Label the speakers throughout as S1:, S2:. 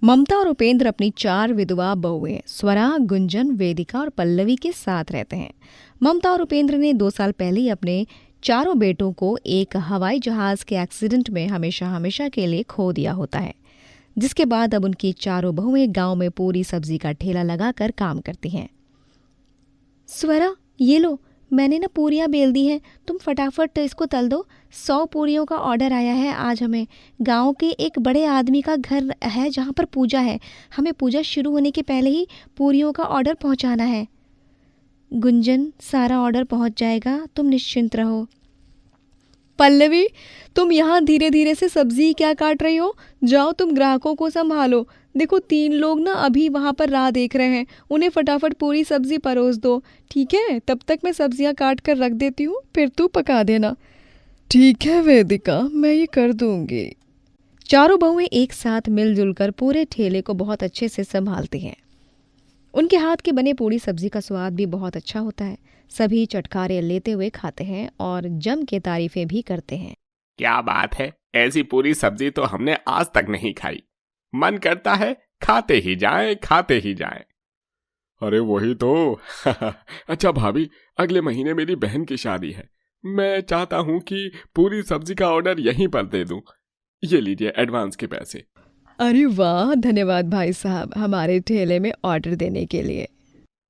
S1: ममता और उपेंद्र अपनी 4 विधवा बहुएं स्वरा, गुंजन, वेदिका और पल्लवी के साथ रहते हैं। ममता और उपेंद्र ने 2 साल पहले ही अपने चारों बेटों को एक हवाई जहाज के एक्सीडेंट में हमेशा हमेशा के लिए खो दिया होता है, जिसके बाद अब उनकी चारों बहुएं गांव में पूरी सब्जी का ठेला लगाकर काम करती हैं। स्वरा, ये लो, मैंने ना पूरियाँ बेल दी हैं, तुम फटाफट इसको तल दो। 100 पूरियों का ऑर्डर आया है आज हमें। गांव के एक बड़े आदमी का घर है जहां पर पूजा है। हमें पूजा शुरू होने के पहले ही पूरियों का ऑर्डर पहुंचाना है। गुंजन, सारा ऑर्डर पहुंच जाएगा, तुम निश्चिंत रहो। पल्लवी, तुम यहाँ धीरे धीरे से सब्जी क्या काट रही हो? जाओ तुम ग्राहकों को संभालो। देखो 3 लोग ना अभी वहाँ पर राह देख रहे हैं, उन्हें फटाफट पूरी सब्जी परोस दो, ठीक है? तब तक मैं सब्जियाँ काट कर रख देती हूँ, फिर तू पका देना। ठीक है वेदिका, मैं ये कर दूंगी। चारों बहुएं एक साथ मिलजुल कर पूरे ठेले को बहुत अच्छे से संभालती हैं। उनके हाथ के बने पूरी सब्जी का स्वाद भी बहुत अच्छा होता है। सभी चटखारे लेते हुए खाते हैं और जम के तारीफें भी करते हैं।
S2: क्या बात है, ऐसी पूरी सब्जी तो हमने आज तक नहीं खाई। मन करता है खाते ही जाएं, खाते ही जाएं। अरे वही तो। अच्छा भाभी, अगले महीने मेरी बहन की शादी है। मैं चाहता हूँ कि पूरी सब्जी का ऑर्डर यहीं पर दे दूं। ये लीजिए एडवांस के पैसे।
S1: अरे वाह, धन्यवाद भाई साहब हमारे ठेले में ऑर्डर देने के लिए।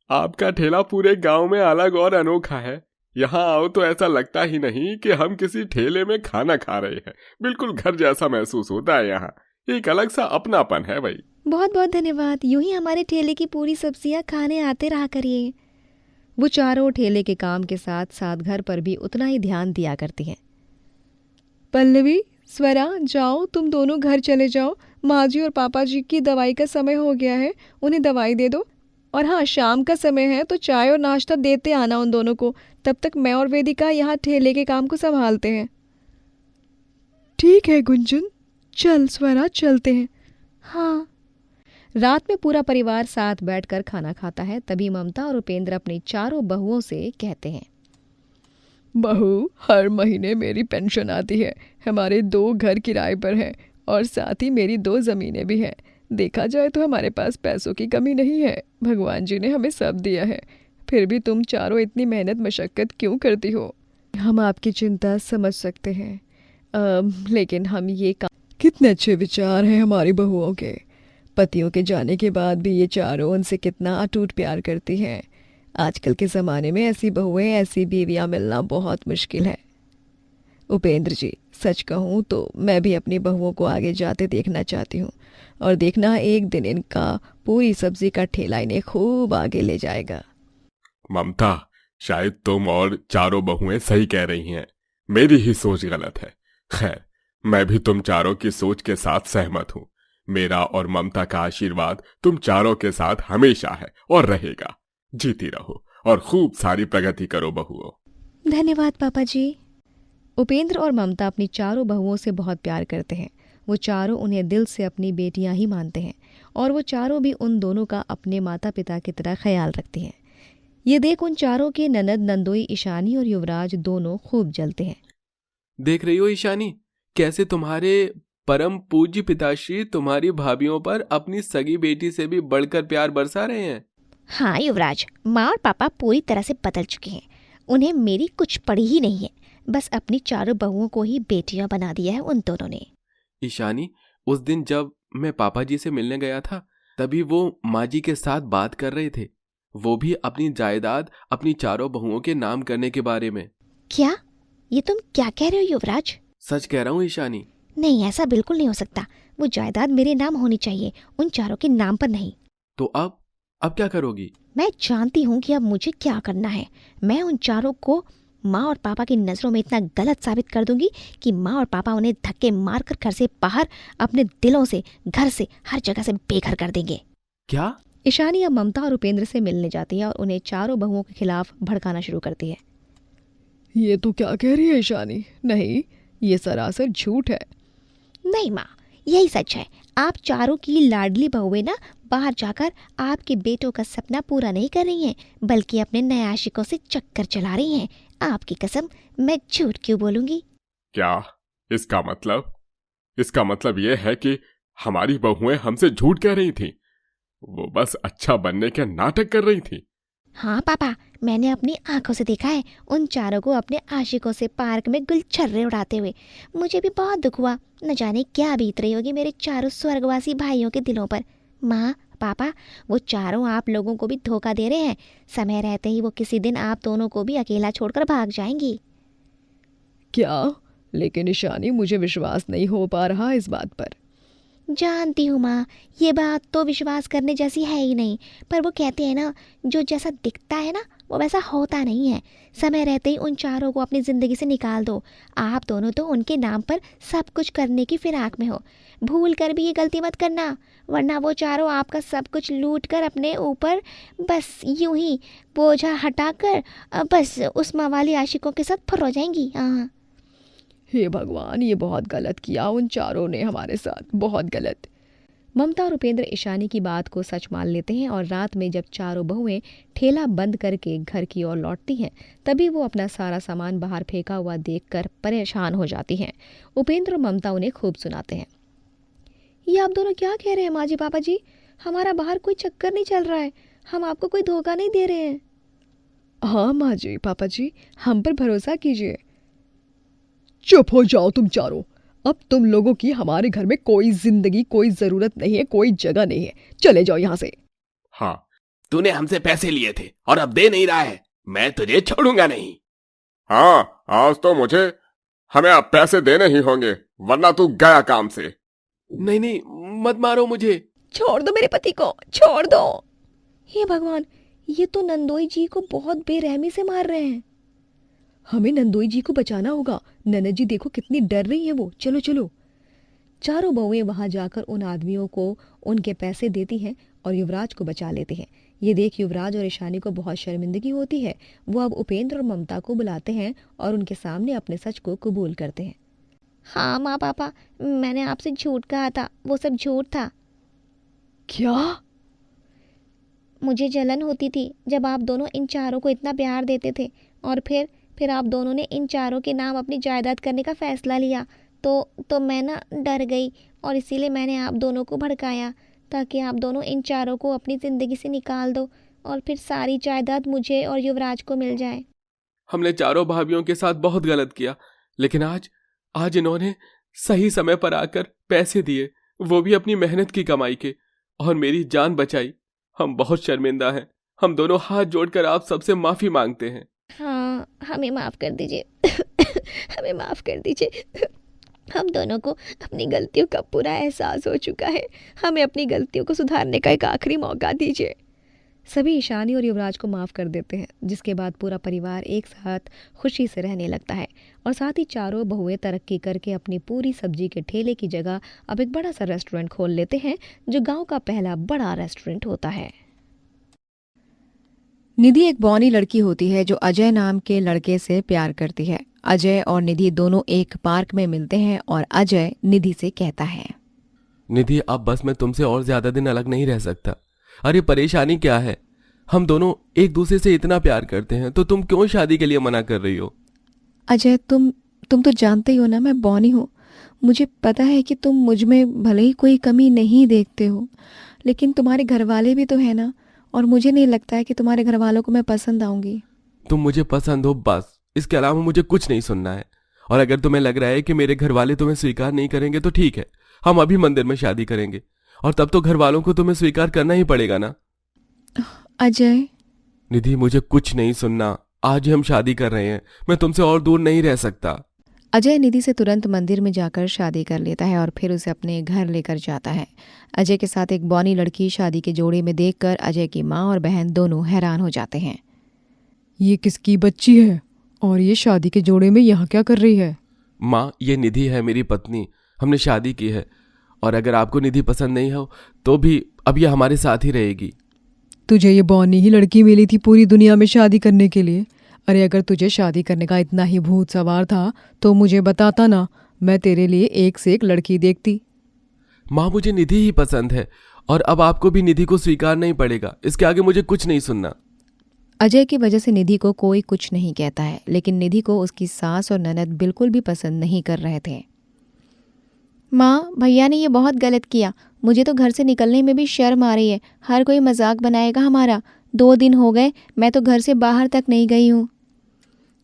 S2: आपका ठेला पूरे गांव में अलग और अनोखा है। यहाँ आओ तो ऐसा लगता ही नहीं कि हम किसी ठेले में खाना खा रहे हैं। बिल्कुल घर जैसा महसूस होता है। यहाँ एक अलग सा अपनापन है भाई।
S1: बहुत बहुत धन्यवाद। यूं ही हमारे ठेले की पूरी सब्जियां खाने आते रहा करिए। वो चारों ठेले के काम के साथ साथ घर पर भी उतना ही ध्यान दिया करती हैं। पल्लवी, स्वरा, जाओ तुम दोनों घर चले जाओ। माँ जी और पापा जी की दवाई का समय हो गया है, उन्हें दवाई दे दो। और हाँ, शाम का समय है तो चाय और नाश्ता देते आना उन दोनों को। तब तक मैं और वेदिका यहाँ ठेले के काम को संभालते हैं। ठीक है गुंजन, चल स्वरा, चलते हैं। हाँ। रात में पूरा परिवार साथ बैठकर खाना खाता है। तभी ममता और उपेंद्र अपनी चारों बहुओं से कहते हैं, बहू, हर महीने मेरी पेंशन आती है। हमारे 2 घर किराए पर हैं और साथ ही मेरी 2 ज़मीनें भी हैं। देखा जाए तो हमारे पास पैसों की कमी नहीं है। भगवान जी ने हमें सब दिया है। फिर भी तुम चारों इतनी मेहनत मशक्क़त क्यों करती हो? हम आपकी चिंता समझ सकते हैं, लेकिन हम ये काम। कितने अच्छे विचार हैं हमारी बहुओं के। पतियों के जाने के बाद भी ये चारों उनसे कितना अटूट प्यार करती हैं। आजकल के ज़माने में ऐसी बहुएं, ऐसी बीवियां मिलना बहुत मुश्किल है। उपेंद्र जी, सच कहूँ तो मैं भी अपनी बहुओं को आगे जाते देखना चाहती हूँ। और देखना, एक दिन इनका पूरी सब्जी का ठेला इन्हें खूब आगे ले जाएगा।
S2: ममता, शायद तुम और चारों बहुएं सही कह रही हैं। मेरी ही सोच गलत है। खैर, मैं भी तुम चारों की सोच के साथ सहमत हूँ। मेरा और ममता का आशीर्वाद तुम चारों के साथ हमेशा है और रहेगा। जीती रहो और खूब सारी प्रगति करो बहुओं।
S1: धन्यवाद पापा जी। उपेंद्र और ममता अपनी चारों बहुओं से बहुत प्यार करते हैं। वो चारों उन्हें दिल से अपनी बेटियां ही मानते हैं और वो चारों भी उन दोनों का अपने माता पिता की तरह ख्याल रखती हैं। ये देख उन चारों के ननद नंदोई ईशानी और युवराज दोनों खूब जलते हैं।
S3: देख रही हो ईशानी, कैसे तुम्हारे परम पूज्य पिताश्री तुम्हारी भाभीियों पर अपनी सगी बेटी से भी बढ़कर प्यार बरसा रहे हैं।
S4: हाँ युवराज, माँ और पापा पूरी तरह से बदल चुके हैं। उन्हें मेरी कुछ पड़ी ही नहीं है। बस अपनी चारों बहुओं को ही बेटियां बना दिया है उन दोनों ने।
S3: ईशानी, उस दिन जब मैं पापा जी से मिलने गया था, तभी वो माँ जी के साथ बात कर रहे थे। वो भी अपनी जायदाद अपनी चारों बहुओं के नाम करने के बारे में।
S4: क्या? ये तुम क्या कह रहे हो युवराज?
S3: सच कह रहा हूँ ईशानी।
S4: नहीं, ऐसा बिल्कुल नहीं हो सकता। वो जायदाद मेरे नाम होनी चाहिए, उन चारों के नाम पर नहीं।
S3: तो अब क्या करोगी?
S4: मैं जानती हूँ कि अब मुझे क्या करना है। मैं उन चारों को माँ और पापा की नज़रों में इतना गलत साबित कर दूंगी कि माँ और पापा उन्हें धक्के मारकर घर से बाहर, अपने दिलों से, घर से, हर जगह से बेघर कर देंगे।
S3: क्या?
S1: ईशानी अब ममता और उपेंद्र से मिलने जाती है और उन्हें चारों बहुओं के खिलाफ भड़काना शुरू करती है। ये तो क्या कह रही है ईशानी? नहीं, ये सरासर झूठ है।
S4: नहीं माँ, यही सच है। आप चारों की लाडली बहुएं ना बाहर जाकर आपके बेटों का सपना पूरा नहीं कर रही हैं, बल्कि अपने नए आशिकों से चक्कर चला रही हैं। आपकी कसम, मैं झूठ क्यों बोलूंगी?
S2: क्या इसका मतलब? इसका मतलब यह है कि हमारी बहुएं हमसे झूठ कह रही थी। वो बस अच्छा बनने के नाटक कर रही थी।
S4: हाँ पापा, मैंने अपनी आंखों से देखा है उन चारों को अपने आशिकों से पार्क में गुलछर्रे उड़ाते हुए। मुझे भी बहुत दुख हुआ। न जाने क्या बीत रही होगी मेरे चारों स्वर्गवासी भाइयों के दिलों पर। माँ, पापा, वो चारों आप लोगों को भी धोखा दे रहे हैं। समय रहते ही वो किसी दिन आप दोनों को भी अकेला छोड़कर भाग जाएंगी।
S1: क्या? लेकिन ईशानी, मुझे विश्वास नहीं हो पा रहा इस बात पर।
S4: जानती हूँ माँ, ये बात तो विश्वास करने जैसी है ही नहीं, पर वो कहते हैं ना, जो जैसा दिखता है ना वो वैसा होता नहीं है। समय रहते ही उन चारों को अपनी ज़िंदगी से निकाल दो। आप दोनों तो उनके नाम पर सब कुछ करने की फिराक में हो। भूल कर भी ये गलती मत करना, वरना वो चारों आपका सब कुछ लूट कर अपने ऊपर बस यूं ही बोझा हटाकर बस उस मवाली आशिकों के साथ फुर हो जाएंगी। हाँ।
S1: हे भगवान, ये बहुत गलत किया उन चारों ने हमारे साथ, बहुत गलत। ममता और उपेंद्र ईशानी की बात को सच मान लेते हैं और रात में जब चारों बहुएं ठेला बंद करके घर की ओर लौटती हैं, तभी वो अपना सारा सामान बाहर फेंका हुआ देखकर परेशान हो जाती हैं। उपेंद्र और ममता उन्हें खूब सुनाते हैं। ये आप दोनों क्या कह रहे हैं माँ जी, पापा जी? हमारा बाहर कोई चक्कर नहीं चल रहा है, हम आपको कोई धोखा नहीं दे रहे हैं। हाँ माँ जी, पापा जी, हम पर भरोसा कीजिए। चुप हो जाओ तुम चारों। अब तुम लोगों की हमारे घर में कोई जिंदगी, कोई जरूरत नहीं है, कोई जगह नहीं है। चले जाओ यहाँ से।
S2: हाँ,
S3: तूने हमसे पैसे लिए थे और अब दे नहीं रहा है, मैं तुझे छोड़ूंगा नहीं।
S2: हाँ, आज तो मुझे हमें अब पैसे देने ही होंगे, वरना तू गया काम से।
S3: नहीं नहीं, मत मारो मुझे।
S1: छोड़ दो मेरे पति को, छोड़ दो। हे भगवान, ये तो नंदोई जी को बहुत बेरहमी से मार रहे हैं। हमें नंदोई जी को बचाना होगा। ननद जी देखो कितनी डर रही है वो। चलो चलो। चारों बहुएं वहां जाकर उन आदमियों को उनके पैसे देती हैं और युवराज को बचा लेते हैं। ये देख युवराज और ईशानी को बहुत शर्मिंदगी होती है। वो अब उपेंद्र और ममता को बुलाते हैं और उनके सामने अपने सच को कबूल करते हैं।
S4: हाँ माँ पापा, मैंने आपसे झूठ कहा था, वो सब झूठ था।
S1: क्या?
S4: मुझे जलन होती थी जब आप दोनों इन चारों को इतना प्यार देते थे, और फिर आप दोनों ने इन चारों के नाम अपनी जायदाद करने का फैसला लिया। तो मैं ना डर गई और इसीलिए मैंने आप दोनों को भड़काया, ताकि आप दोनों इन चारों को अपनी ज़िंदगी से निकाल दो और फिर सारी जायदाद मुझे और युवराज को मिल जाए।
S3: हमने चारों भाभियों के साथ बहुत गलत किया, लेकिन आज इन्होंने सही समय पर आकर पैसे दिए, वो भी अपनी मेहनत की कमाई के, और मेरी जान बचाई। हम बहुत शर्मिंदा हैं। हम दोनों हाथ जोड़कर आप सबसे माफ़ी मांगते हैं।
S4: हाँ, हमें माफ़ कर दीजिए। हमें माफ़ कर दीजिए। हम दोनों को अपनी गलतियों का पूरा एहसास हो चुका है। हमें अपनी गलतियों को सुधारने का एक आखिरी मौका दीजिए। सभी ईशानी और युवराज को माफ़ कर देते हैं, जिसके बाद पूरा परिवार एक साथ खुशी से रहने लगता है और साथ ही चारों बहुएं तरक्की करके अपनी पूरी सब्जी के ठेले की जगह अब एक बड़ा सा रेस्टोरेंट खोल लेते हैं, जो गांव का पहला बड़ा रेस्टोरेंट होता है। निधि एक बौनी लड़की होती है जो अजय नाम के लड़के से प्यार करती है। अजय और निधि दोनों एक पार्क में मिलते हैं और अजय निधि से कहता है,
S3: निधि, अब बस मैं तुमसे और ज्यादा दिन अलग नहीं रह सकता। अरे परेशानी क्या है? हम दोनों एक दूसरे से इतना प्यार करते हैं, तो तुम क्यों शादी के लिए मना कर रही हो?
S1: अजय, तुम तो जानते ही हो ना, मैं बौनी हूँ। मुझे पता है कि तुम मुझ में भले ही कोई कमी नहीं देखते हो, लेकिन तुम्हारे घर वाले भी तो है ना, और मुझे नहीं लगता है कि तुम्हारे घर वालों को मैं पसंद आऊंगी।
S3: तुम मुझे पसंद हो, बस। इसके अलावा मुझे कुछ नहीं सुनना है। और अगर तुम्हें लग रहा है कि मेरे घर वाले तुम्हें स्वीकार नहीं करेंगे तो ठीक है, हम अभी मंदिर में शादी करेंगे, और तब तो घर वालों को तुम्हें स्वीकार करना ही पड़ेगा ना।
S1: अजय।
S3: निधि, मुझे कुछ नहीं सुनना। आज ही हम शादी कर रहे हैं, मैं तुमसे और दूर नहीं रह सकता।
S1: अजय निधि से तुरंत मंदिर में जाकर शादी कर लेता है और फिर उसे अपने घर लेकर जाता है। अजय के साथ एक बौनी लड़की शादी के जोड़े में देखकर अजय की माँ और बहन दोनों हैरान हो जाते हैं। ये किसकी बच्ची है और ये शादी के जोड़े में यहाँ क्या कर रही है?
S3: माँ, ये निधि है, मेरी पत्नी। हमने शादी की है, और अगर आपको निधि पसंद नहीं हो तो भी अब ये हमारे साथ ही रहेगी।
S1: तुझे ये बौनी ही लड़की मिली थी पूरी दुनिया में शादी करने के लिए? अरे अगर तुझे शादी करने का इतना ही भूत सवार था तो मुझे बताता ना, मैं तेरे लिए एक से एक लड़की देखती।
S3: माँ, मुझे निधि ही पसंद है, और अब आपको भी निधि को स्वीकार नहीं पड़ेगा। इसके आगे मुझे कुछ नहीं सुनना।
S1: अजय की वजह से निधि को कोई कुछ नहीं कहता है, लेकिन निधि को उसकी सास और ननद बिल्कुल भी पसंद नहीं कर रहे थे।
S4: माँ, भैया ने ये बहुत गलत किया। मुझे तो घर से निकलने में भी शर्म आ रही है। हर कोई मजाक बनाएगा हमारा। 2 दिन हो गए, मैं तो घर से बाहर तक नहीं गई हूँ।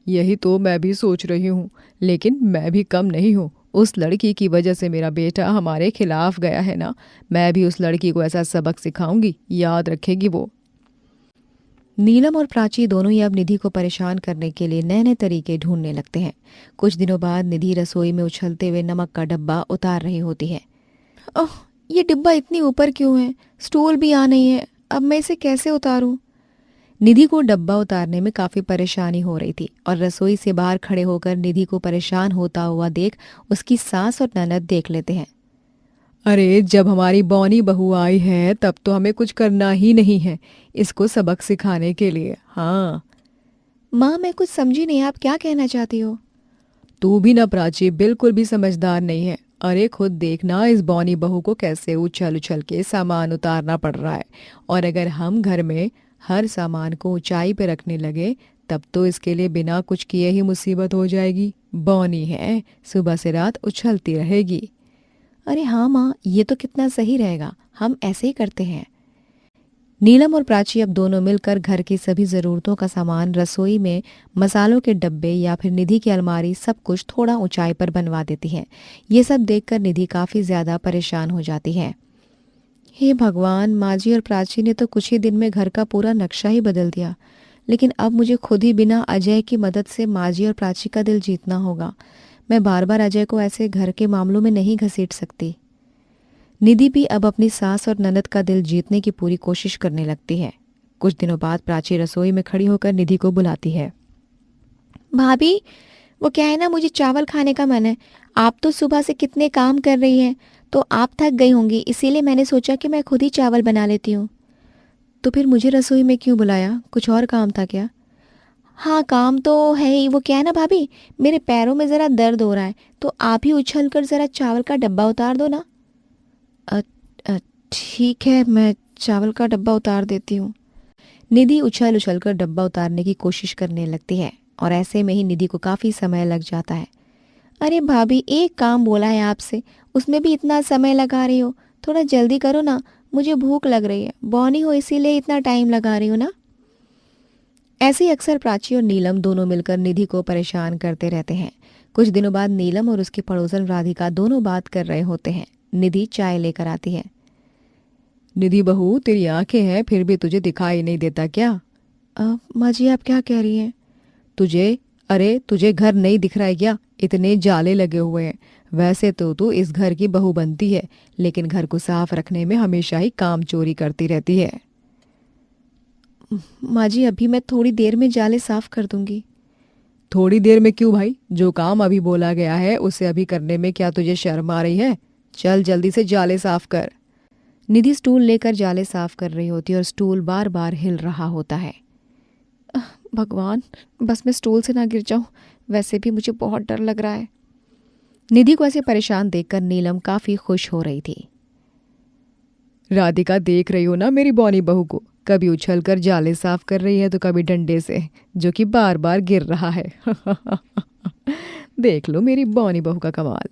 S1: यही तो मैं भी सोच रही हूँ, लेकिन मैं भी कम नहीं हूँ। उस लड़की की वजह से मेरा बेटा हमारे खिलाफ गया है ना। मैं भी उस लड़की को ऐसा सबक सिखाऊंगी, याद रखेगी वो। नीलम और प्राची दोनों ही अब निधि को परेशान करने के लिए नए नए तरीके ढूंढने लगते हैं। कुछ दिनों बाद निधि रसोई में उछलते हुए नमक का डब्बा उतार रही होती है। ओह, ये डिब्बा इतनी ऊपर क्यों है? स्टूल भी आ नहीं है। अब मैं इसे कैसे उतारूं? निधि को डब्बा उतारने में काफी परेशानी हो रही थी और रसोई से बाहर खड़े होकर निधि को परेशान होता हुआ देख उसकी सास और ननद देख लेते हैं। अरे, जब हमारी बौनी बहू आई है तब तो हमें कुछ करना ही नहीं है इसको सबक सिखाने के लिए। हाँ माँ, मैं कुछ समझी नहीं, आप क्या कहना चाहती हो? तू भी ना प्राची, बिल्कुल भी समझदार नहीं है। अरे खुद देखना इस बौनी बहू को कैसे उछल उछल के सामान उतारना पड़ रहा है। और अगर हम घर में हर सामान को ऊंचाई पे रखने लगे तब तो इसके लिए बिना कुछ किए ही मुसीबत हो जाएगी। बौनी है, सुबह से रात उछलती रहेगी। अरे हाँ माँ, ये तो कितना सही रहेगा, हम ऐसे ही करते हैं। नीलम और प्राची अब दोनों मिलकर घर की सभी ज़रूरतों का सामान, रसोई में मसालों के डब्बे या फिर निधि की अलमारी, सब कुछ थोड़ा ऊंचाई पर बनवा देती हैं। ये सब देखकर निधि काफ़ी ज़्यादा परेशान हो जाती है। हे भगवान, माजी और प्राची ने तो कुछ ही दिन में घर का पूरा नक्शा ही बदल दिया, लेकिन अब मुझे खुद ही बिना अजय की मदद से माजी और प्राची का दिल जीतना होगा। मैं बार बार अजय को ऐसे घर के मामलों में नहीं घसीट सकती। निधि भी अब अपनी सास और ननद का दिल जीतने की पूरी कोशिश करने लगती है। कुछ दिनों बाद प्राची रसोई में खड़ी होकर निधि को बुलाती है। भाभी, वो क्या है ना, मुझे चावल खाने का मन है। आप तो सुबह से कितने काम कर रही हैं, तो आप थक गई होंगी, इसीलिए मैंने सोचा कि मैं खुद ही चावल बना लेती हूँ। तो फिर मुझे रसोई में क्यों बुलाया? कुछ और काम था क्या? हाँ, काम तो है ही। वो क्या है ना भाभी, मेरे पैरों में ज़रा दर्द हो रहा है, तो आप ही उछल कर ज़रा चावल का डब्बा उतार दो ना। ठीक है, मैं चावल का डब्बा उतार देती हूँ। निधि उछल उछल कर डब्बा उतारने की कोशिश करने लगती है और ऐसे में ही निधि को काफ़ी समय लग जाता है। अरे भाभी, एक काम बोला है आपसे, उसमें भी इतना समय लगा रही हो। थोड़ा जल्दी करो ना, मुझे भूख लग रही है। बौनी हो इसीलिए इतना टाइम लगा रही हो ना। ऐसे ही अक्सर प्राची और नीलम दोनों मिलकर निधि को परेशान करते रहते हैं। कुछ दिनों बाद नीलम और उसकी पड़ोसन राधिका दोनों बात कर रहे होते हैं। निधि चाय लेकर आती है। निधि बहू, तेरी आंखें हैं फिर भी तुझे दिखाई नहीं देता क्या? माँ जी, आप क्या कह रही हैं? तुझे घर नहीं दिख रहा है क्या? इतने जाले लगे हुए हैं। वैसे तो तू इस घर की बहू बनती है, लेकिन घर को साफ रखने में हमेशा ही काम चोरी करती रहती है। माँ जी, अभी मैं थोड़ी देर में जाले साफ कर दूंगी। थोड़ी देर में क्यों भाई? जो काम अभी बोला गया है उसे अभी करने में क्या तुझे शर्म आ रही है? चल जल्दी से जाले साफ कर। निधि स्टूल लेकर जाले साफ कर रही होती है और स्टूल बार बार हिल रहा होता है। भगवान, बस मैं स्टूल से ना गिर जाऊं, वैसे भी मुझे बहुत डर लग रहा है। निधि को ऐसे परेशान देखकर नीलम काफी खुश हो रही थी। राधिका, देख रही हो ना मेरी बौनी बहू को, कभी उछलकर जाले साफ कर रही है तो कभी डंडे से, जो कि बार बार गिर रहा है। देख लो मेरी बौनी बहू का कमाल।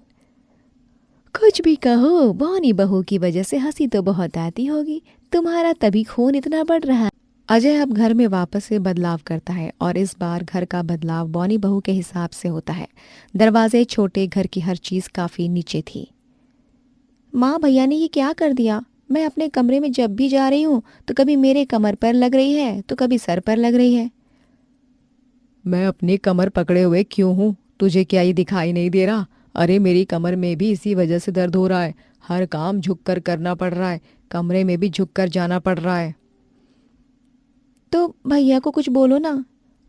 S1: कुछ भी कहो, बौनी बहू की वजह से हंसी तो बहुत आती होगी। तुम्हारा तभी खून इतना बढ़ रहा है। अजय अब घर में वापस से बदलाव करता है और इस बार घर का बदलाव बौनी बहू के हिसाब से होता है। दरवाजे छोटे, घर की हर चीज काफी नीचे थी। माँ, भैया ने ये क्या कर दिया? मैं अपने कमरे में जब भी जा रही हूँ तो कभी मेरे कमर पर लग रही है तो कभी सर पर लग रही है। मैं अपनी कमर पकड़े हुए क्यों हूँ? तुझे क्या ये दिखाई नहीं दे रहा? अरे मेरी कमर में भी इसी वजह से दर्द हो रहा है। हर काम झुककर करना पड़ रहा है, कमरे में भी झुककर जाना पड़ रहा है। तो भैया को कुछ बोलो ना।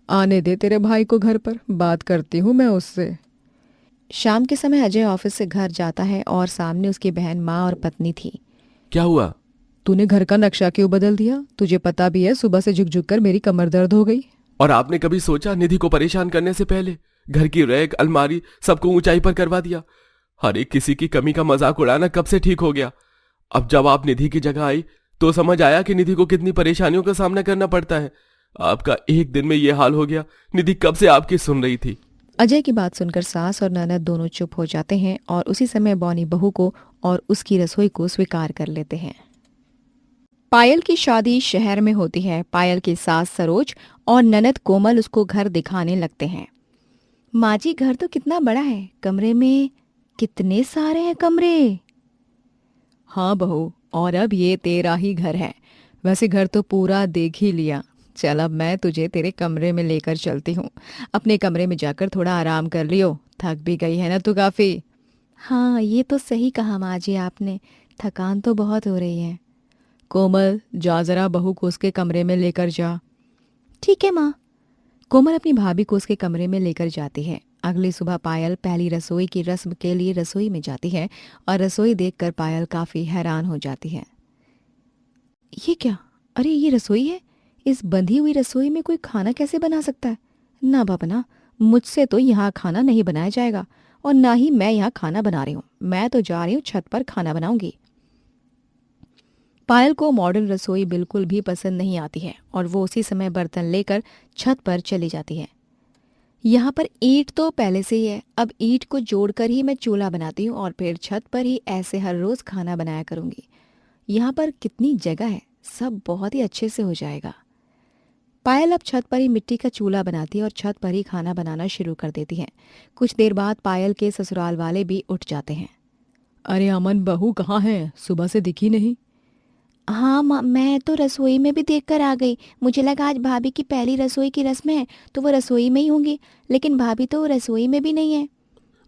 S1: आने दे तेरे भाई को घर पर, बात करती हूँ मैं उससे। शाम के समय अजय ऑफिस से घर जाता है और सामने उसकी बहन, माँ और पत्नी थी।
S3: क्या हुआ?
S1: तूने घर का नक्शा क्यों बदल दिया? तुझे पता भी है सुबह से झुक झुक कर मेरी कमर दर्द हो गई।
S3: और आपने कभी सोचा निधि को परेशान करने से पहले घर की रैक, अलमारी सबको ऊंचाई पर करवा दिया? हर एक किसी की कमी का मजाक उड़ाना कब से ठीक हो गया। अब जब आप निधि की जगह आई तो समझ आया कि निधि को कितनी परेशानियों का सामना करना पड़ता है। आपका एक दिन में ये हाल हो गया। निधि कब से आपकी सुन रही थी।
S1: अजय की बात सुनकर सास और ननद दोनों चुप हो जाते हैं और उसी समय बौनी बहू को और उसकी रसोई को स्वीकार कर लेते हैं। पायल की शादी शहर में होती है। पायल की सास सरोज और ननद कोमल उसको घर दिखाने लगते हैं। माँ जी, घर तो कितना बड़ा है, कमरे में कितने सारे हैं कमरे। हाँ बहू, और अब ये तेरा ही घर है। वैसे घर तो पूरा देख ही लिया। चल अब मैं तुझे तेरे कमरे में लेकर चलती हूँ। अपने कमरे में जाकर थोड़ा आराम कर लियो, थक भी गई है ना तू काफी। हाँ, ये तो सही कहा माँ जी आपने, थकान तो बहुत हो रही है। कोमल, जा जरा बहू को उसके कमरे में लेकर जा। ठीक है माँ। कोमल अपनी भाभी को उसके कमरे में लेकर जाती है। अगली सुबह पायल पहली रसोई की रस्म के लिए रसोई में जाती है और रसोई देखकर पायल काफी हैरान हो जाती है। ये क्या? अरे ये रसोई है। इस बंधी हुई रसोई में कोई खाना कैसे बना सकता है? ना बाबा ना, मुझसे तो यहाँ खाना नहीं बनाया जाएगा और ना ही मैं यहाँ खाना बना रही हूँ। मैं तो जा रही हूँ छत पर खाना बनाऊंगी। पायल को मॉडर्न रसोई बिल्कुल भी पसंद नहीं आती है और वो उसी समय बर्तन लेकर छत पर चली जाती है। यहाँ पर ईंट तो पहले से ही है, अब ईंट को जोड़कर ही मैं चूल्हा बनाती हूँ और फिर छत पर ही ऐसे हर रोज खाना बनाया करूंगी। यहाँ पर कितनी जगह है, सब बहुत ही अच्छे से हो जाएगा। पायल अब छत पर ही मिट्टी का चूल्हा बनाती है और छत पर ही खाना बनाना शुरू कर देती है। कुछ देर बाद पायल के ससुराल वाले भी उठ जाते हैं। अरे अमन, बहू कहाँ है? सुबह से दिखी नहीं। हाँ माँ, मैं तो रसोई में भी देखकर आ गई। मुझे लगा आज भाभी की पहली रसोई की रस्म है तो वो रसोई में ही होंगी, लेकिन भाभी तो रसोई में भी नहीं है।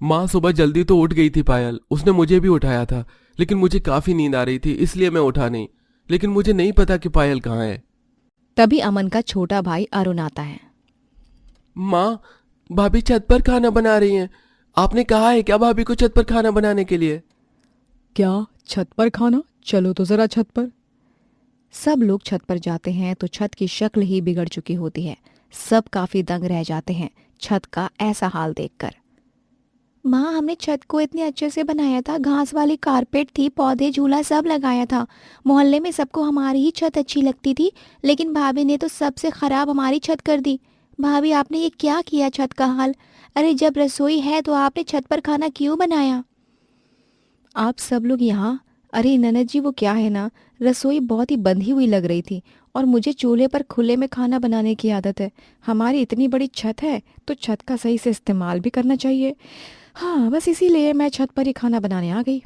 S3: माँ सुबह जल्दी तो उठ गई थी पायल, उसने मुझे भी उठाया था, लेकिन मुझे काफी नींद आ रही थी इसलिए मैं उठा नहीं। लेकिन मुझे नहीं पता कि पायल कहाँ है।
S1: तभी अमन का छोटा भाई अरुण आता है।
S3: माँ, भाभी छत पर खाना बना रही हैं। आपने कहा है क्या भाभी को छत पर खाना बनाने के लिए?
S1: क्या छत पर खाना? चलो तो जरा छत पर। सब लोग छत पर जाते हैं तो छत की शक्ल ही बिगड़ चुकी होती है। सब काफी दंग रह जाते हैं छत का ऐसा हाल देखकर। माँ, हमने छत को इतने अच्छे से बनाया था, घास वाली कारपेट थी, पौधे, झूला सब लगाया था। मोहल्ले में सबको हमारी ही छत अच्छी लगती थी, लेकिन भाभी ने तो सबसे खराब हमारी छत कर दी। भाभी, आपने ये क्या किया छत का हाल? अरे जब रसोई है तो आपने छत पर खाना क्यों बनाया? आप सब लोग यहाँ? अरे ननद जी, वो क्या है ना, रसोई बहुत ही बंधी हुई लग रही थी और मुझे चूल्हे पर खुले में खाना बनाने की आदत है। हमारी इतनी बड़ी छत है तो छत का सही से इस्तेमाल भी करना चाहिए। हाँ, बस इसीलिए मैं छत पर ही खाना बनाने आ गई।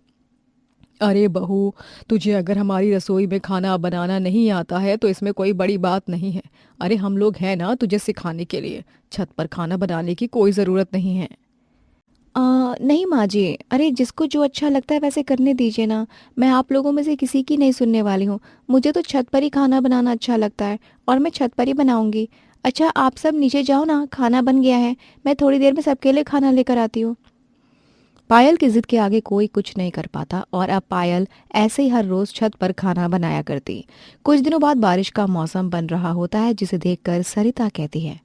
S1: अरे बहू, तुझे अगर हमारी रसोई में खाना बनाना नहीं आता है तो इसमें कोई बड़ी बात नहीं है। अरे हम लोग हैं ना तुझे सिखाने के लिए। छत पर खाना बनाने की कोई ज़रूरत नहीं है। नहीं माँ जी, अरे जिसको जो अच्छा लगता है वैसे करने दीजिए ना। मैं आप लोगों में से किसी की नहीं सुनने वाली हूँ। मुझे तो छत पर ही खाना बनाना अच्छा लगता है और मैं छत पर ही बनाऊंगी। अच्छा, आप सब नीचे जाओ ना, खाना बन गया है। मैं थोड़ी देर में सबके लिए खाना लेकर आती हूँ। पायल की जिद के आगे कोई कुछ नहीं कर पाता और अब पायल ऐसे ही हर रोज छत पर खाना बनाया करती। कुछ दिनों बाद बारिश का मौसम बन रहा होता है, जिसे देखकर सरिता कहती है,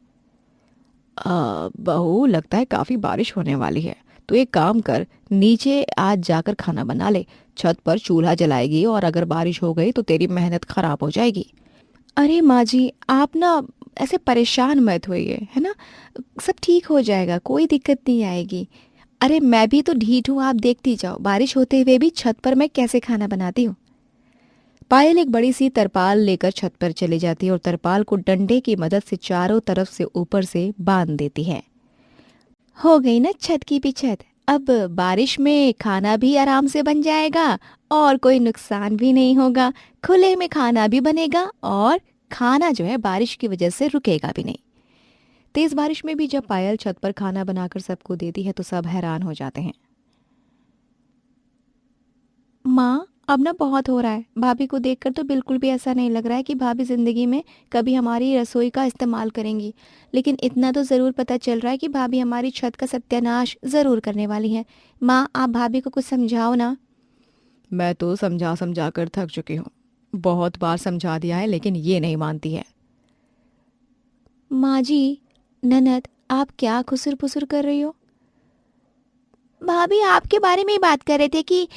S1: बहू लगता है काफी बारिश होने वाली है। तो एक काम कर, नीचे आज जाकर खाना बना ले। छत पर चूल्हा जलाएगी और अगर बारिश हो गई तो तेरी मेहनत खराब हो जाएगी। अरे माँ जी, आप ना ऐसे परेशान मत होइए, है ना। सब ठीक हो जाएगा, कोई दिक्कत नहीं आएगी। अरे मैं भी तो ढीठ हूँ, आप देखती जाओ, बारिश होते हुए भी छत पर मैं कैसे खाना बनाती हूँ। पायल एक बड़ी सी तरपाल लेकर छत पर चली जाती है और तरपाल को डंडे की मदद से चारों तरफ से ऊपर से बांध देती है। हो गई ना छत की भी छत। अब बारिश में खाना भी आराम से बन जाएगा और कोई नुकसान भी नहीं होगा। खुले में खाना भी बनेगा और खाना जो है बारिश की वजह से रुकेगा भी नहीं। तेज बारिश में भी जब पायल छत पर खाना बनाकर सबको देती है तो सब हैरान हो जाते हैं। माँ, अब ना बहुत हो रहा है। भाभी को देखकर तो बिल्कुल भी ऐसा नहीं लग रहा है कि भाभी जिंदगी में कभी हमारी रसोई का इस्तेमाल करेंगी। लेकिन इतना तो ज़रूर पता चल रहा है कि भाभी हमारी छत का सत्यानाश ज़रूर करने वाली है। माँ, आप भाभी को कुछ समझाओ ना। मैं तो समझा समझा कर थक चुकी हूँ। बहुत बार समझा दिया है लेकिन ये नहीं मानती है। माँ जी, ननद, आप क्या खुसुर फुसुर कर रही हो? भाभी आपके बारे में ही बात कर रहे थे कि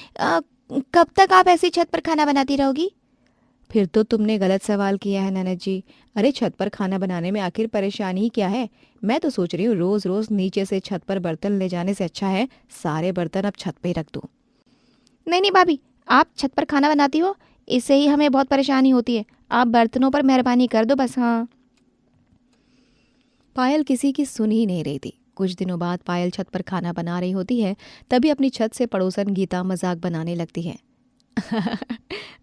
S1: कब तक आप ऐसी छत पर खाना बनाती रहोगी? फिर तो तुमने गलत सवाल किया है ननद जी। अरे छत पर खाना बनाने में आखिर परेशानी ही क्या है? मैं तो सोच रही हूँ रोज रोज नीचे से छत पर बर्तन ले जाने से अच्छा है सारे बर्तन अब छत पे ही रख दूँ।
S4: नहीं नहीं भाभी, आप छत पर खाना बनाती हो, इससे ही हमें बहुत परेशानी होती है। आप बर्तनों पर मेहरबानी कर दो बस। हाँ।
S1: पायल किसी की सुन ही नहीं रही थी। कुछ दिनों बाद पायल छत पर खाना बना रही होती है, तभी अपनी छत से पड़ोसन गीता मजाक बनाने लगती है।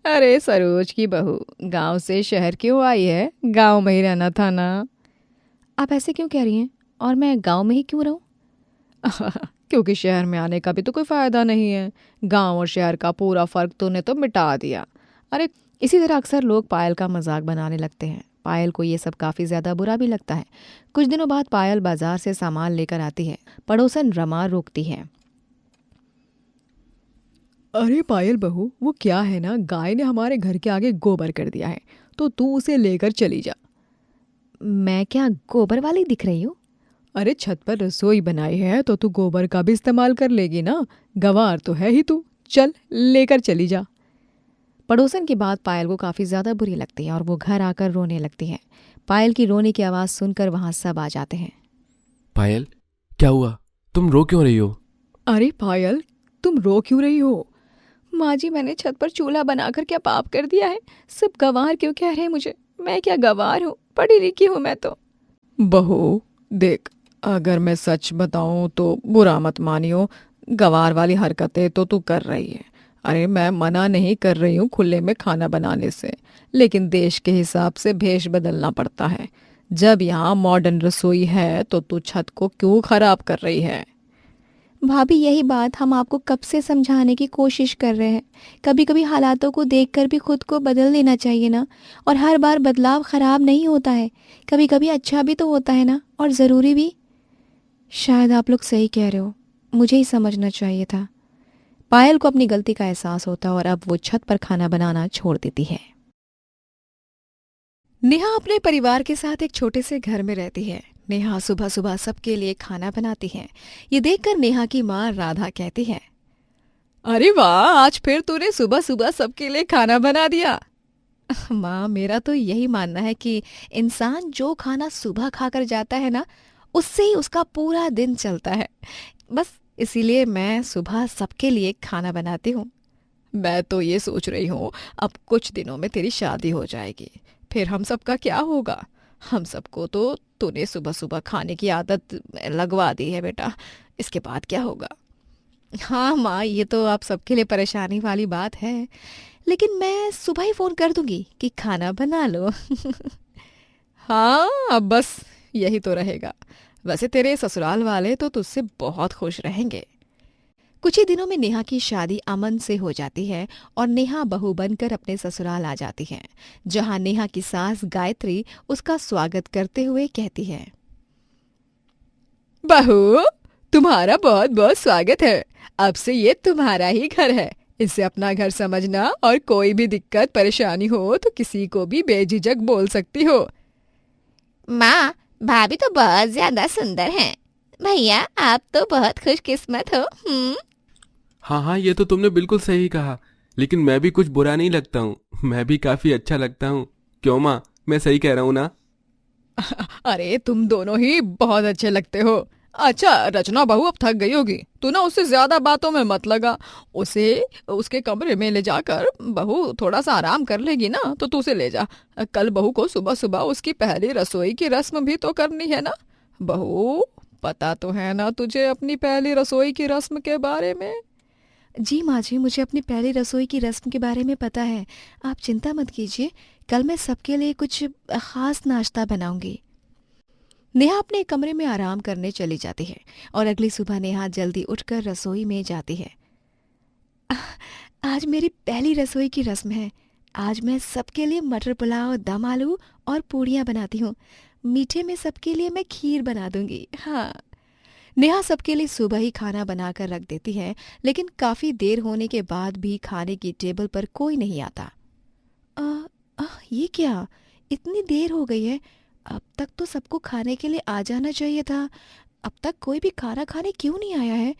S1: अरे सरोज की बहू गांव से शहर क्यों आई है? गांव में ही रहना था ना। आप ऐसे क्यों कह रही हैं? और मैं गांव में ही क्यों रहूं? क्योंकि शहर में आने का भी तो कोई फायदा नहीं है। गांव और शहर का पूरा फर्क तूने तो मिटा दिया। अरे इसी तरह अक्सर लोग पायल का मजाक बनाने लगते हैं। पायल को ये सब काफी ज्यादा बुरा भी लगता है। कुछ दिनों बाद पायल बाजार से सामान लेकर आती है। पड़ोसन रमा रोकती है। अरे पायल बहू, वो क्या है ना, गाय ने हमारे घर के आगे गोबर कर दिया है, तो तू उसे लेकर चली जा। मैं क्या गोबर वाली दिख रही हूँ? अरे छत पर रसोई बनाई है तो तू गोबर का भी इस्तेमाल कर लेगी ना। गंवार तो है ही तू, चल लेकर चली जा। पड़ोसन की बात पायल को काफी ज्यादा बुरी लगती है और वो घर आकर रोने लगती है। पायल की रोने की आवाज सुनकर वहां सब आ जाते हैं।
S3: पायल, क्या हुआ? तुम रो क्यों रही हो?
S1: अरे पायल, तुम रो क्यों रही हो? माँ जी, मैंने छत पर चूल्हा बनाकर क्या पाप कर दिया है? सब गंवार क्यों कह रहे हैं मुझे? मैं क्या गंवार हूँ? पढ़ी लिखी हूँ मैं तो। बहू देख, अगर मैं सच बताऊं तो बुरा मत मानियो, गंवार वाली हरकतें तो तू कर रही है। अरे मैं मना नहीं कर रही हूँ खुले में खाना बनाने से, लेकिन देश के हिसाब से भेष बदलना पड़ता है। जब यहाँ मॉडर्न रसोई है तो तू छत को क्यों खराब कर रही है?
S4: भाभी, यही बात हम आपको कब से समझाने की कोशिश कर रहे हैं। कभी कभी हालातों को देखकर भी खुद को बदल लेना चाहिए ना। और हर बार बदलाव खराब नहीं होता है, कभी कभी अच्छा भी तो होता है ना, और ज़रूरी भी।
S1: शायद आप लोग सही कह रहे हो, मुझे ही समझना चाहिए था। पायल को अपनी गलती का एहसास होता और अब वो छत पर खाना बनाना छोड़ देती है। नेहा अपने परिवार के साथ एक छोटे से घर में रहती है। नेहा सुबह सुबह सबके लिए खाना बनाती है। ये देखकर नेहा की माँ राधा कहती है, अरे वाह, आज फिर तूने सुबह सुबह सबके लिए खाना बना दिया। माँ, मेरा तो यही मानना है कि इंसान जो खाना सुबह खाकर जाता है ना, उससे ही उसका पूरा दिन चलता है। बस इसीलिए मैं सुबह सबके लिए खाना बनाती हूँ। मैं तो ये सोच रही हूँ अब कुछ दिनों में तेरी शादी हो जाएगी, फिर हम सबका क्या होगा? हम सबको तो तूने सुबह सुबह खाने की आदत लगवा दी है बेटा, इसके बाद क्या होगा? हाँ माँ, ये तो आप सबके लिए परेशानी वाली बात है, लेकिन मैं सुबह ही फोन कर दूंगी कि खाना बना लो। हाँ, अब बस यही तो रहेगा। वैसे तेरे ससुराल वाले तो तुझसे बहुत खुश रहेंगे। कुछ ही दिनों में नेहा की शादी अमन से हो जाती है और नेहा बहू बनकर अपने ससुराल आ जाती है, जहां नेहा की सास गायत्री उसका स्वागत करते हुए कहती है, बहू, तुम्हारा बहुत बहुत स्वागत है। अब से ये तुम्हारा ही घर है, इसे अपना घर समझना और कोई भी दिक्कत परेशानी हो तो किसी को भी बेझिझक बोल सकती हो।
S4: माँ, भाभी तो बहुत ज्यादा सुंदर हैं। भैया, आप तो बहुत खुशकिस्मत हो।
S3: हाँ हाँ, ये तो तुमने बिल्कुल सही कहा, लेकिन मैं भी कुछ बुरा नहीं लगता हूँ, मैं भी काफी अच्छा लगता हूँ। क्यों माँ, मैं सही कह रहा हूँ ना?
S1: अरे तुम दोनों ही बहुत अच्छे लगते हो। अच्छा रचना बहू, अब थक गई होगी, तू ना उससे ज्यादा बातों में मत लगा। उसे उसके कमरे में ले जाकर बहू थोड़ा सा आराम कर लेगी ना, तो तू उसे ले जा। कल बहू को सुबह सुबह उसकी पहली रसोई की रस्म भी तो करनी है ना। बहू, पता तो है ना तुझे अपनी पहली रसोई की रस्म के बारे में? जी माँ जी, मुझे अपनी पहली रसोई की रस्म के बारे में पता है। आप चिंता मत कीजिए, कल मैं सबके लिए कुछ खास नाश्ता बनाऊंगी। नेहा अपने कमरे में आराम करने चली जाती है और अगली सुबह नेहा जल्दी उठकर रसोई में जाती है। आज मेरी पहली रसोई की रस्म है। आज मैं सबके लिए मटर पुलाव, दम आलू और पूड़ियाँ बनाती हूँ। मीठे में सबके लिए मैं खीर बना दूंगी। हाँ। नेहा सबके लिए सुबह ही खाना बनाकर रख देती है, लेकिन काफी देर होने के बाद भी खाने की टेबल पर कोई नहीं आता। ये क्या, इतनी देर हो गई है, अब तक तो सबको खाने के लिए आ जाना चाहिए था। अब तक कोई भी खाना खाने क्यों नहीं आया है?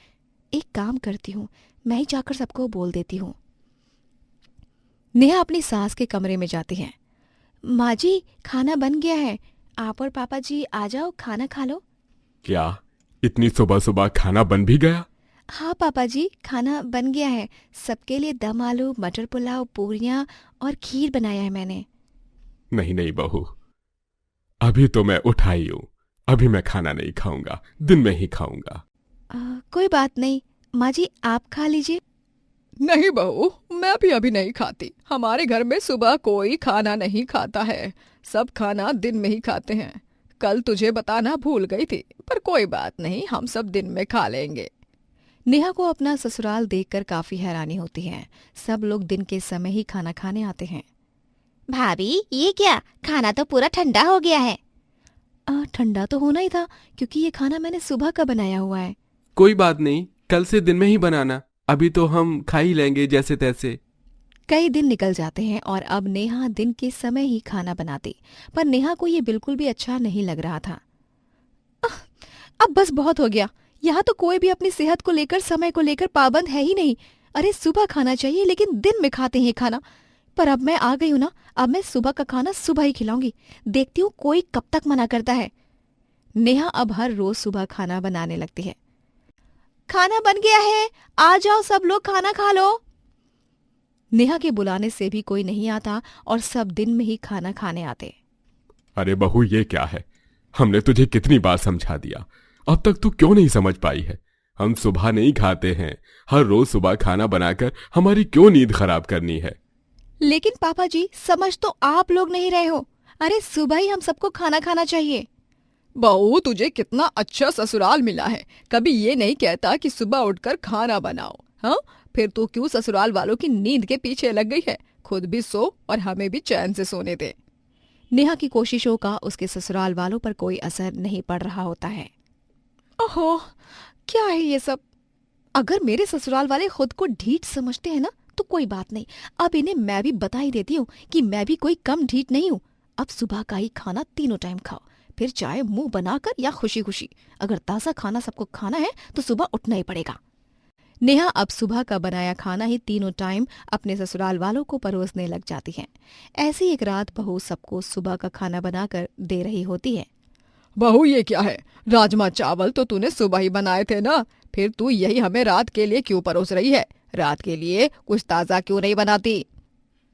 S1: एक काम करती हूँ, मैं ही जाकर सबको बोल देती हूँ। नेहा अपनी सास के कमरे में जाती है। माँ जी, खाना बन गया है, आप और पापा जी आ जाओ, खाना खा लो।
S2: क्या इतनी सुबह सुबह खाना बन भी गया?
S1: हाँ पापा जी, खाना बन गया है। सबके लिए दम आलू, मटर पुलाव, पूरियाँ और खीर बनाया है मैंने।
S2: नहीं नहीं बहू, अभी तो मैं उठाई हूं, अभी मैं खाना नहीं खाऊंगा, दिन में ही खाऊंगा।
S1: कोई बात नहीं, माँ जी आप खा लीजिए।
S5: नहीं बहू, मैं भी अभी नहीं खाती। हमारे घर में सुबह कोई खाना नहीं खाता है, सब खाना दिन में ही खाते हैं। कल तुझे बताना भूल गई थी, पर कोई बात नहीं, हम सब दिन में खा लेंगे।
S1: नेहा को अपना ससुराल देखकर काफी हैरानी होती है। सब लोग दिन के समय ही खाना खाने आते हैं।
S4: भाभी ये क्या, खाना तो पूरा ठंडा हो गया है।
S1: ठंडा तो होना ही था, क्योंकि ये खाना मैंने सुबह का बनाया हुआ है।
S3: कोई बात नहीं, कल से दिन में ही बनाना, अभी तो हम खा ही लेंगे जैसे तैसे।
S1: कई दिन निकल जाते हैं और अब नेहा दिन के समय ही खाना बनाती, पर नेहा को ये बिल्कुल भी अच्छा नहीं लग रहा था। अब बस बहुत हो गया, यहाँ तो कोई भी अपनी सेहत को लेकर, समय को लेकर पाबंद है ही नहीं। अरे सुबह खाना चाहिए, लेकिन दिन में खाते हैं खाना। पर अब मैं आ गई हूं ना, अब मैं सुबह का खाना सुबह ही खिलाऊंगी। देखती हूँ कोई कब तक मना करता है। नेहा अब हर रोज सुबह खाना बनाने लगती है। खाना बन गया है, आ जाओ सब लोग खाना खा लो। नेहा के बुलाने से भी कोई नहीं आता और सब दिन में ही खाना खाने आते।
S2: अरे बहू, ये क्या है? हमने तुझे कितनी बार समझा दिया, अब तक तू क्यों नहीं समझ पाई है? हम सुबह नहीं खाते हैं, हर रोज सुबह खाना बनाकर हमारी क्यों नींद खराब करनी है?
S1: लेकिन पापा जी, समझ तो आप लोग नहीं रहे हो। अरे सुबह ही हम सबको खाना खाना चाहिए।
S5: बहू, तुझे कितना अच्छा ससुराल मिला है, कभी ये नहीं कहता कि सुबह उठकर खाना बनाओ। हाँ, फिर तू क्यों ससुराल वालों की नींद के पीछे लग गई है? खुद भी सो और हमें भी चैन से सोने दे।
S1: नेहा की कोशिशों का उसके ससुराल वालों पर कोई असर नहीं पड़ रहा होता है। ओहो, क्या है ये सब? अगर मेरे ससुराल वाले खुद को ढीठ समझते हैं ना, तो कोई बात नहीं, अब इन्हें मैं भी बता ही देती हूँ कि मैं भी कोई कम ढीठ नहीं हूँ। अब सुबह का ही खाना तीनों टाइम खाओ, फिर चाहे मुंह बनाकर या खुशी खुशी। अगर ताज़ा खाना सबको खाना है तो सुबह उठना ही पड़ेगा। नेहा अब सुबह का बनाया खाना ही तीनों टाइम अपने ससुराल वालों को परोसने लग जाती है। ऐसी एक रात बहू सबको सुबह का खाना बनाकर दे रही होती है।
S5: बहू, ये क्या है? राजमा चावल तो तूने सुबह ही बनाए थे ना, फिर तू यही हमें रात के लिए क्यों परोस रही है? रात के लिए कुछ ताज़ा क्यों नहीं बनाती?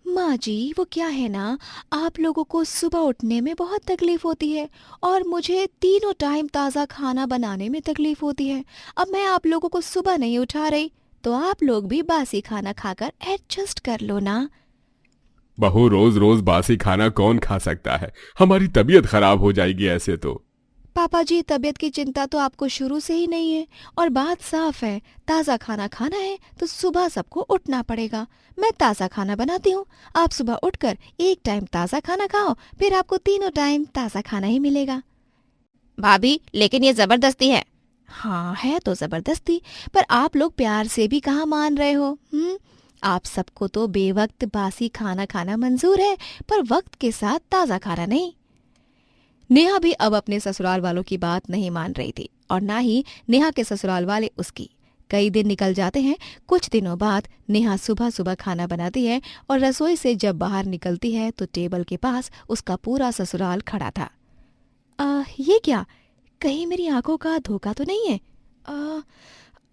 S1: माँ जी, वो क्या है ना, आप लोगों को सुबह उठने में बहुत तकलीफ होती है और मुझे तीनों टाइम ताज़ा खाना बनाने में तकलीफ होती है। अब मैं आप लोगों को सुबह नहीं उठा रही, तो आप लोग भी बासी खाना खाकर एडजस्ट कर लो ना।
S2: बहू, रोज रोज बासी खाना कौन खा सकता है? हमारी तबीयत खराब हो जाएगी ऐसे तो।
S1: पापा जी, तबीयत की चिंता तो आपको शुरू से ही नहीं है, और बात साफ है, ताज़ा खाना खाना है तो सुबह सबको उठना पड़ेगा। मैं ताज़ा खाना बनाती हूँ, आप सुबह उठकर एक टाइम ताज़ा खाना खाओ, फिर आपको तीनों टाइम ताज़ा खाना ही मिलेगा।
S4: भाभी, लेकिन ये जबरदस्ती है।
S1: हाँ, है तो जबरदस्ती, पर आप लोग प्यार से भी कहाँ मान रहे हो? आप सबको तो बेवक्त बासी खाना खाना मंजूर है, पर वक्त के साथ ताज़ा खाना नहीं। नेहा भी अब अपने ससुराल वालों की बात नहीं मान रही थी, और ना ही नेहा के ससुराल वाले उसकी। कई दिन निकल जाते हैं। कुछ दिनों बाद नेहा सुबह सुबह खाना बनाती है और रसोई से जब बाहर निकलती है तो टेबल के पास उसका पूरा ससुराल खड़ा था। ये क्या? कहीं मेरी आंखों का धोखा तो नहीं है?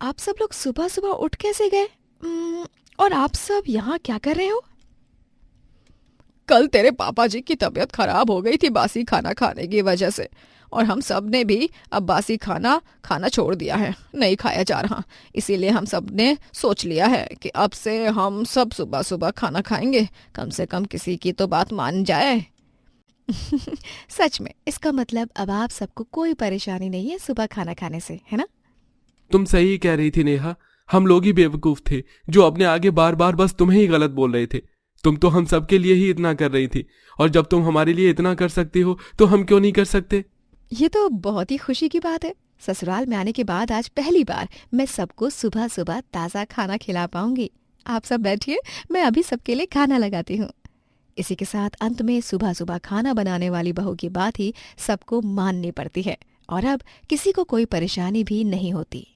S1: आप सब लोग सुबह सुबह उठ कैसे गए? और आप सब यहाँ क्या कर रहे हो?
S5: कल तेरे पापा जी की तबीयत खराब हो गई थी बासी खाना खाने की वजह से, और हम सब ने भी अब बासी खाना खाना छोड़ दिया है, नहीं खाया जा रहा। इसीलिए हम सब ने सोच लिया है कि अब से हम सब सुबह सुबह खाना खाएंगे, कम से कम किसी की तो बात मान जाए।
S1: सच में, इसका मतलब अब आप सबको कोई परेशानी नहीं है सुबह खाना खाने से, है ना?
S3: तुम सही कह रही थी नेहा, हम लोग ही बेवकूफ थे जो अपने आगे बार बार बस तुम्हें ही गलत बोल रहे थे। तुम तो हम सबके लिए ही इतना कर रही थी, और जब तुम हमारे लिए इतना कर सकती हो तो हम क्यों नहीं कर सकते?
S1: ये तो बहुत ही खुशी की बात है। ससुराल में आने के बाद आज पहली बार मैं सबको सुबह सुबह ताज़ा खाना खिला पाऊंगी। आप सब बैठिए, मैं अभी सबके लिए खाना लगाती हूँ। इसी के साथ अंत में सुबह सुबह खाना बनाने वाली बहू की बात ही सबको माननी पड़ती है, और अब किसी को कोई परेशानी भी नहीं होती।